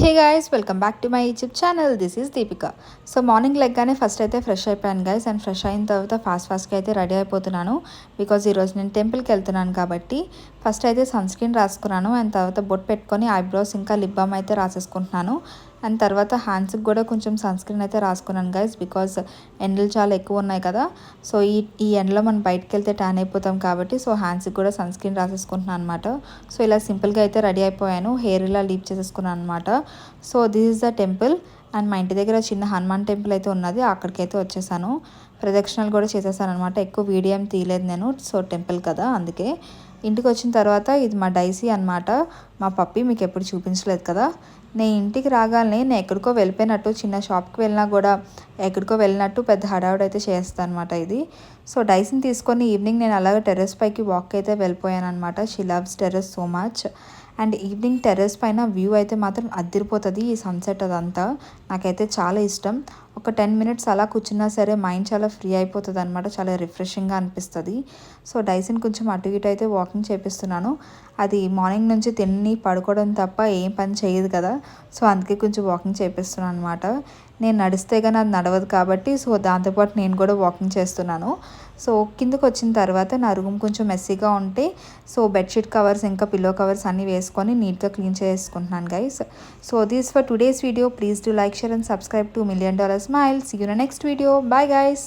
Hey guys, welcome back to my YouTube channel. This is Deepika. So morning లెగ్గానే first అయితే fresh అయిపోయాను guys. And fresh అయిన తర్వాత ఫాస్ట్గా అయితే రెడీ అయిపోతున్నాను. బికాజ్ ఈరోజు నేను టెంపుల్కి వెళ్తున్నాను కాబట్టి ఫస్ట్ అయితే సన్ స్క్రీన్ రాసుకున్నాను. అండ్ తర్వాత బొట్టు పెట్టుకొని ఐబ్రోస్ ఇంకా లిప్ బామ్ అయితే రాసేసుకుంటున్నాను. అండ్ తర్వాత హ్యాండ్స్కి కూడా కొంచెం సన్ స్క్రీన్ అయితే రాసుకున్నాను గైస్. బికాజ్ ఎండలు చాలా ఎక్కువ ఉన్నాయి కదా. సో ఈ ఎండలో మనం బయటకు వెళ్తే ట్యాన్ అయిపోతాం కాబట్టి సో హ్యాండ్స్కి కూడా సన్ స్క్రీన్ రాసేసుకుంటున్నాను అనమాట. సో ఇలా సింపుల్గా అయితే రెడీ అయిపోయాను. హెయిర్ ఇలా లీప్ చేసేసుకున్నాను అనమాట. So this is the temple. And మా ఇంటి దగ్గర చిన్న హనుమాన్ టెంపుల్ అయితే ఉన్నది, అక్కడికైతే వచ్చేసాను. ప్రదక్షిణలు కూడా చేసేసాను అనమాట. ఎక్కువ వీడియో ఏం తీయలేదు నేను, సో టెంపుల్ కదా అందుకే. ఇంటికి వచ్చిన తర్వాత ఇది మా డైసీ అనమాట, మా పప్పి. మీకు ఎప్పుడు చూపించలేదు కదా. నేను ఇంటికి రాగానే నేను ఎక్కడికో వెళ్ళిపోయినట్టు, చిన్న షాప్కి వెళ్ళినా కూడా ఎక్కడికో వెళ్ళినట్టు పెద్ద హడావుడు అయితే చేస్తాను అనమాట ఇది. సో డైసీని తీసుకొని ఈవినింగ్ నేను అలాగే టెర్రస్ పైకి వాక్ అయితే వెళ్ళిపోయాను అనమాట. She loves terrace so much. And evening terrace పైన వ్యూ అయితే మాత్రం అదిరిపోతుంది. ఈ సన్సెట్ అదంతా నాకైతే చాలా ఇష్టం. ఒక 10 మినిట్స్ అలా కూర్చున్నా సరే మైండ్ చాలా ఫ్రీ అయిపోతుంది అనమాట. చాలా రిఫ్రెషింగ్గా అనిపిస్తుంది. సో డైసీని కొంచెం అటు ఇటు అయితే వాకింగ్ చేపిస్తున్నాను. అది మార్నింగ్ నుంచి తిని పడుకోవడం తప్ప ఏం పని చేయదు కదా. సో అందుకే కొంచెం వాకింగ్ చేపిస్తున్నాను అనమాట. నేను నడిస్తే కానీ అది నడవదు కాబట్టి సో దాంతోపాటు నేను కూడా వాకింగ్ చేస్తున్నాను. సో కిందకు వచ్చిన తర్వాత నా రూమ్ కొంచెం మెస్సీగా ఉంటే సో బెడ్షీట్ కవర్స్ ఇంకా పిల్లో కవర్స్ అన్నీ వేసుకొని నీట్గా క్లీన్ చేసుకుంటున్నాను guys. So this for today's video. Please do like, share and subscribe to $1,000,000 Smile. See you in the next video. Bye guys.